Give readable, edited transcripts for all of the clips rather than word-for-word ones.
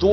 2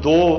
2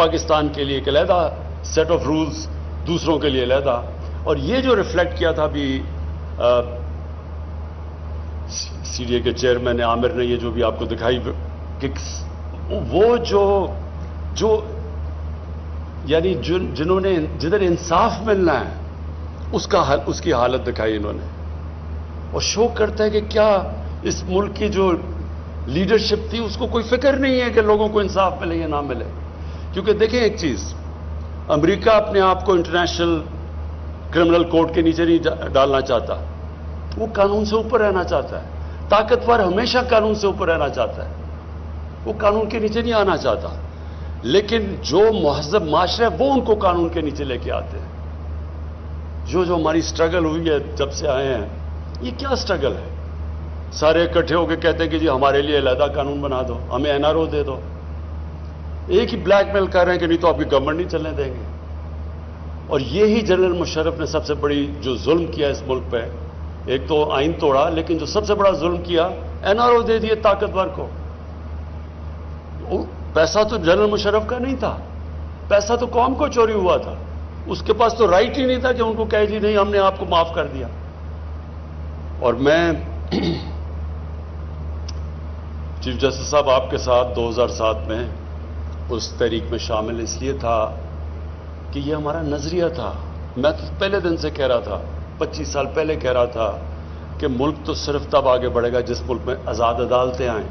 پاکستان کے لیے ایک علیحدہ سیٹ آف رولز، دوسروں کے لیے علیحدہ. اور یہ جو ریفلیکٹ کیا تھا ابھی سی ڈی اے کے چیئرمین عامر نے، یہ جو بھی آپ کو دکھائی کہ وہ جو یعنی جنہوں نے جدھر انصاف ملنا ہے اس کی حالت دکھائی انہوں نے، اور شو کرتا ہے کہ کیا اس ملک کی جو لیڈرشپ تھی اس کو کوئی فکر نہیں ہے کہ لوگوں کو انصاف ملے یا نہ ملے. کیونکہ دیکھیں ایک چیز، امریکہ اپنے آپ کو انٹرنیشنل کرمنل کورٹ کے نیچے نہیں ڈالنا چاہتا، وہ قانون سے اوپر رہنا چاہتا ہے. طاقتور ہمیشہ قانون سے اوپر رہنا چاہتا ہے، وہ قانون کے نیچے نہیں آنا چاہتا. لیکن جو مہذب معاشرہ ہے وہ ان کو قانون کے نیچے لے کے آتے ہیں. جو ہماری سٹرگل ہوئی ہے جب سے آئے ہیں، یہ کیا سٹرگل ہے؟ سارے اکٹھے ہو کے کہتے ہیں کہ جی ہمارے لیے علیحدہ قانون بنا دو، ہمیں این آر او دے دو. ایک ہی بلیک میل کر رہے ہیں کہ نہیں تو آپ کی گورنمنٹ نہیں چلنے دیں گے. اور یہی جنرل مشرف نے سب سے بڑی جو ظلم کیا اس ملک پہ، ایک تو آئین توڑا، لیکن جو سب سے بڑا ظلم کیا، این آر او دے دیے طاقتور کو. پیسہ تو جنرل مشرف کا نہیں تھا، پیسہ تو قوم کو چوری ہوا تھا. اس کے پاس تو رائٹ ہی نہیں تھا کہ ان کو کہے جی نہیں ہم نے آپ کو معاف کر دیا. اور میں چیف جسٹس صاحب آپ کے ساتھ 2007 میں اس تحریک میں شامل اس لیے تھا کہ یہ ہمارا نظریہ تھا. میں تو پہلے دن سے کہہ رہا تھا، 25 سال پہلے کہہ رہا تھا کہ ملک تو صرف تب آگے بڑھے گا جس ملک میں آزاد عدالتیں آئیں.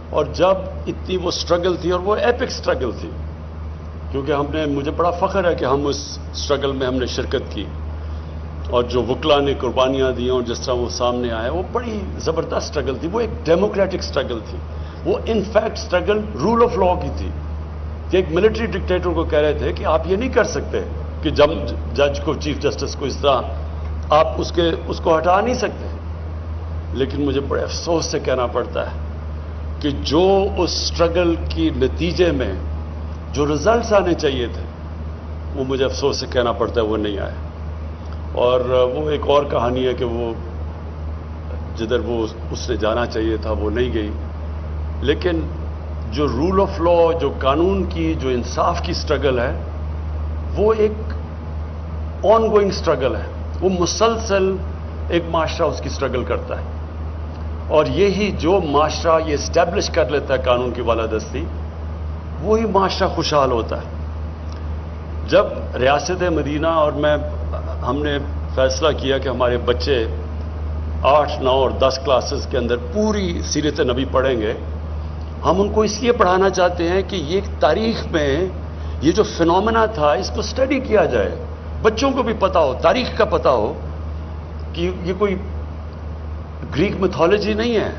اور جب اتنی وہ سٹرگل تھی، اور وہ ایپک سٹرگل تھی، کیونکہ مجھے بڑا فخر ہے کہ ہم اس سٹرگل میں ہم نے شرکت کی، اور جو وکلا نے قربانیاں دی اور جس طرح وہ سامنے آئے، وہ بڑی زبردست سٹرگل تھی. وہ ایک ڈیموکریٹک سٹرگل تھی، وہ in fact struggle rule of law کی تھی. کہ ایک ملٹری ڈکٹیٹر کو کہہ رہے تھے کہ آپ یہ نہیں کر سکتے کہ جج کو، چیف جسٹس کو اس طرح آپ اس کو ہٹا نہیں سکتے. لیکن مجھے بڑے افسوس سے کہنا پڑتا ہے کہ جو اس سٹرگل کی نتیجے میں جو رزلٹس آنے چاہیے تھے، وہ مجھے افسوس سے کہنا پڑتا ہے وہ نہیں آئے. اور وہ ایک اور کہانی ہے کہ وہ جدھر وہ اس نے جانا چاہیے تھا وہ نہیں گئی. لیکن جو رول آف لا، جو قانون کی، جو انصاف کی سٹرگل ہے، وہ ایک آن گوئنگ سٹرگل ہے. وہ مسلسل ایک معاشرہ اس کی سٹرگل کرتا ہے. اور یہی جو معاشرہ یہ اسٹیبلش کر لیتا ہے قانون کی بالادستی، وہی معاشرہ خوشحال ہوتا ہے. جب ریاست مدینہ اور ہم نے فیصلہ کیا کہ ہمارے بچے 8، 9 اور 10 کلاسز کے اندر پوری سیرت نبی پڑھیں گے، ہم ان کو اس لیے پڑھانا چاہتے ہیں کہ یہ تاریخ میں یہ جو فینومینا تھا اس کو اسٹڈی کیا جائے، بچوں کو بھی پتا ہو، تاریخ کا پتا ہو کہ یہ کوئی گریک میتھولوجی نہیں ہے،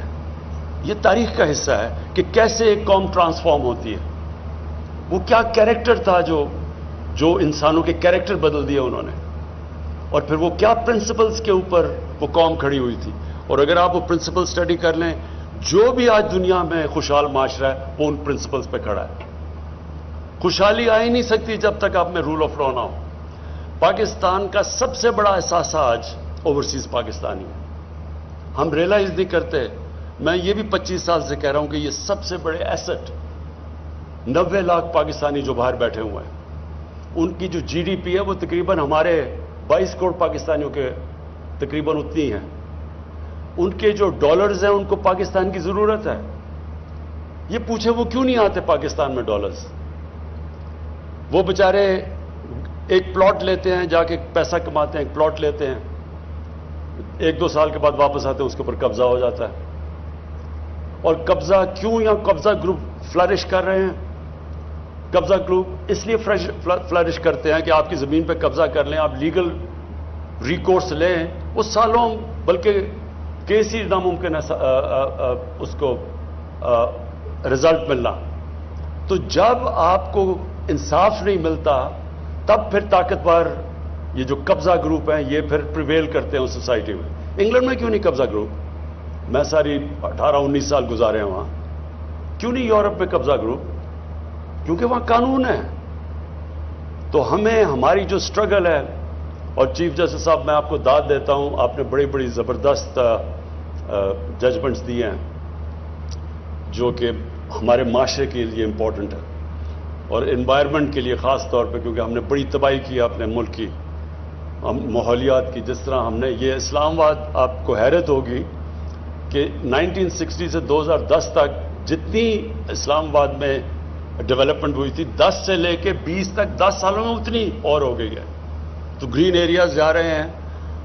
یہ تاریخ کا حصہ ہے کہ کیسے ایک قوم ٹرانسفارم ہوتی ہے. وہ کیا کیریکٹر تھا جو انسانوں کے کیریکٹر بدل دیے انہوں نے، اور پھر وہ کیا پرنسپلز کے اوپر وہ قوم کھڑی ہوئی تھی. اور اگر آپ وہ پرنسپل اسٹڈی کر لیں، جو بھی آج دنیا میں خوشحال معاشرہ ہے وہ ان پرنسپلز پہ کھڑا ہے. خوشحالی آ ہی نہیں سکتی جب تک آپ میں رول آف لا نہ ہو. پاکستان کا سب سے بڑا اثاثہ آج اوورسیز پاکستانی ہے. ہم ریئلائز نہیں کرتے. میں یہ بھی 25 سال سے کہہ رہا ہوں کہ یہ سب سے بڑے ایسٹ 90 لاکھ پاکستانی جو باہر بیٹھے ہوئے ہیں، ان کی جو جی ڈی پی ہے وہ تقریباً ہمارے 22 کروڑ پاکستانیوں کے تقریباً اتنی ہیں. ان کے جو ڈالرز ہیں ان کو پاکستان کی ضرورت ہے. یہ پوچھے وہ کیوں نہیں آتے پاکستان میں ڈالرز؟ وہ بیچارے ایک پلاٹ لیتے ہیں، جا کے پیسہ کماتے ہیں، ایک پلاٹ لیتے ہیں، 1-2 سال کے بعد واپس آتے ہیں، اس کے اوپر قبضہ ہو جاتا ہے. اور قبضہ کیوں یا قبضہ گروپ فلرش کر رہے ہیں؟ قبضہ گروپ اس لیے فلرش کرتے ہیں کہ آپ کی زمین پہ قبضہ کر لیں، آپ لیگل ریکورس لیں، وہ سالوں بلکہ کیس ہی ناممکن ہے اس کو رزلٹ ملنا. تو جب آپ کو انصاف نہیں ملتا تب پھر طاقتور یہ جو قبضہ گروپ ہیں یہ پھر پریویل کرتے ہیں اس سوسائٹی میں. انگلینڈ میں کیوں نہیں قبضہ گروپ؟ میں ساری 18-19 سال گزارے ہیں وہاں. کیوں نہیں یورپ میں قبضہ گروپ؟ کیونکہ وہاں قانون ہے. تو ہمیں ہماری جو سٹرگل ہے، اور چیف جسٹس صاحب میں آپ کو داد دیتا ہوں، آپ نے بڑی بڑی زبردست ججمنٹس دیے ہیں جو کہ ہمارے معاشرے کے لیے امپورٹنٹ ہے. اور انوائرمنٹ کے لیے خاص طور پہ، کیونکہ ہم نے بڑی تباہی کی ہے اپنے ملک کی، ماحولیات کی. جس طرح ہم نے یہ اسلام آباد، آپ کو حیرت ہوگی کہ 1960 سے 2010 تک جتنی اسلام آباد میں ڈیولپمنٹ ہوئی تھی، 10 سے لے کے 20 تک 10 سالوں میں اتنی اور ہو گئی ہے. تو گرین ایریاز جا رہے ہیں،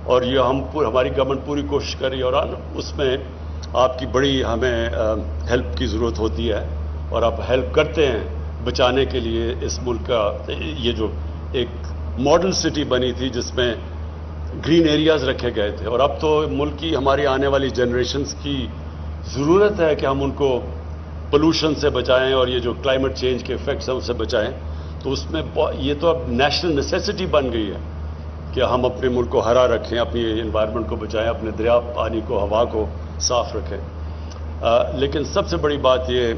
اور یہ ہماری گورنمنٹ پوری کوشش کر رہی ہے، اور اس میں آپ کی بڑی ہمیں ہیلپ کی ضرورت ہوتی ہے، اور آپ ہیلپ کرتے ہیں بچانے کے لیے اس ملک کا. یہ جو ایک ماڈل سٹی بنی تھی جس میں گرین ایریاز رکھے گئے تھے، اور اب تو ملک کی ہماری آنے والی جنریشنز کی ضرورت ہے کہ ہم ان کو پولوشن سے بچائیں، اور یہ جو کلائمیٹ چینج کے افیکٹس ہیں اس سے بچائیں. تو اس میں یہ تو اب نیشنل نیسیسٹی بن گئی ہے کہ ہم اپنے ملک کو ہرا رکھیں، اپنی انوائرمنٹ کو بچائیں، اپنے دریا پانی کو، ہوا کو صاف رکھیں. لیکن سب سے بڑی بات یہ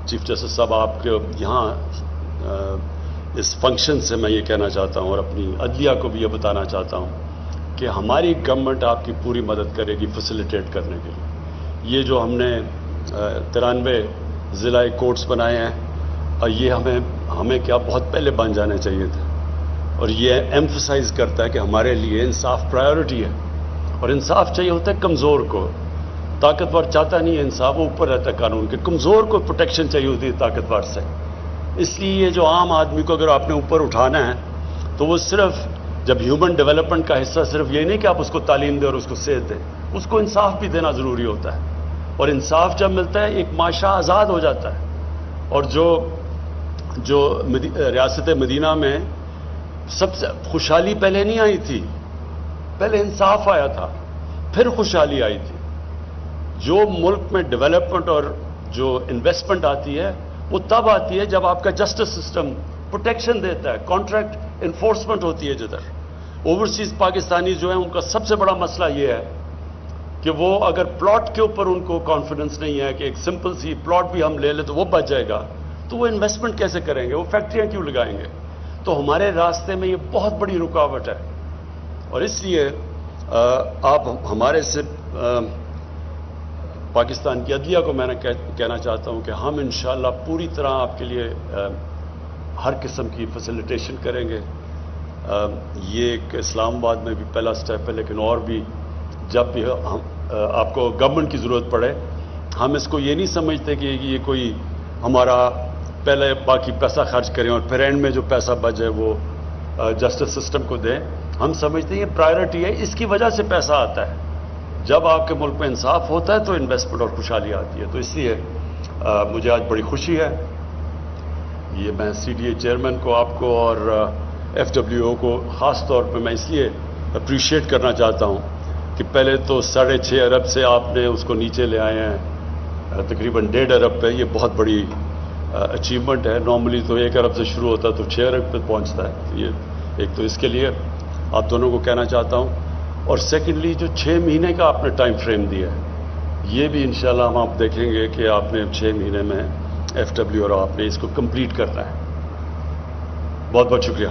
چیف جسٹس صاحب، آپ کے یہاں اس فنکشن سے میں یہ کہنا چاہتا ہوں، اور اپنی عدلیہ کو بھی یہ بتانا چاہتا ہوں کہ ہماری گورنمنٹ آپ کی پوری مدد کرے گی فیسیلیٹیٹ کرنے کے لیے. یہ جو ہم نے 93 ضلع کورٹس بنائے ہیں، اور یہ ہمیں کیا بہت پہلے بن جانے چاہیے تھے، اور یہ ایمفسائز کرتا ہے کہ ہمارے لیے انصاف پرائیورٹی ہے، اور انصاف چاہیے ہوتا ہے کمزور کو. طاقتور چاہتا نہیں ہے انصاف، وہ اوپر رہتا ہے قانون کے. کمزور کو پروٹیکشن چاہیے ہوتی ہے طاقتور سے. اس لیے یہ جو عام آدمی کو اگر آپ نے اوپر اٹھانا ہے تو وہ صرف جب ہیومن ڈیولپمنٹ کا حصہ صرف یہ نہیں کہ آپ اس کو تعلیم دیں اور اس کو صحت دیں، اس کو انصاف بھی دینا ضروری ہوتا ہے. اور انصاف جب ملتا ہے ایک معاشرہ آزاد ہو جاتا ہے. اور جو ریاست مدینہ میں سب سے خوشحالی پہلے نہیں آئی تھی، پہلے انصاف آیا تھا، پھر خوشحالی آئی تھی. جو ملک میں ڈیولپمنٹ اور جو انویسٹمنٹ آتی ہے وہ تب آتی ہے جب آپ کا جسٹس سسٹم پروٹیکشن دیتا ہے، کانٹریکٹ انفورسمنٹ ہوتی ہے. جدھر اوورسیز پاکستانی جو ہیں ان کا سب سے بڑا مسئلہ یہ ہے کہ وہ اگر پلاٹ کے اوپر ان کو کانفیڈنس نہیں ہے کہ ایک سمپل سی پلاٹ بھی ہم لے لیں تو وہ بچ جائے گا، تو وہ انویسٹمنٹ کیسے کریں گے، وہ فیکٹریاں کیوں لگائیں گے. تو ہمارے راستے میں یہ بہت بڑی رکاوٹ ہے. اور اس لیے آپ ہمارے سے پاکستان کی عدلیہ کو میں نے کہنا چاہتا ہوں کہ ہم انشاءاللہ پوری طرح آپ کے لیے ہر قسم کی فیسیلیٹیشن کریں گے. یہ ایک اسلام آباد میں بھی پہلا سٹیپ ہے، لیکن اور بھی جب بھی آپ کو گورنمنٹ کی ضرورت پڑے، ہم اس کو یہ نہیں سمجھتے کہ یہ کوئی ہمارا پہلے باقی پیسہ خرچ کریں اور پھر اینڈ میں جو پیسہ بچ جائے وہ جسٹس سسٹم کو دیں. ہم سمجھتے ہیں یہ پرائیورٹی ہے، اس کی وجہ سے پیسہ آتا ہے. جب آپ کے ملک میں انصاف ہوتا ہے تو انویسٹمنٹ اور خوشحالی آتی ہے. تو اس لیے مجھے آج بڑی خوشی ہے. یہ میں CDA چیئرمین کو، آپ کو اور FWO کو خاص طور پہ میں اس لیے اپریشیٹ کرنا چاہتا ہوں کہ پہلے تو 6.5 ارب سے آپ نے اس کو نیچے لے آئے ہیں تقریباً 1.5 ارب پہ. یہ بہت بڑی اچیومنٹ ہے. نارملی تو 1 ارب سے شروع ہوتا ہے تو 6 ارب پہ پہنچتا ہے. یہ ایک تو اس کے لیے آپ دونوں کو کہنا چاہتا ہوں. اور سیکنڈلی جو 6 مہینے کا آپ نے ٹائم فریم دیا ہے، یہ بھی انشاءاللہ ہم آپ دیکھیں گے کہ آپ نے 6 مہینے میں FW اور آپ نے اس کو کمپلیٹ کرنا ہے. بہت بہت شکریہ.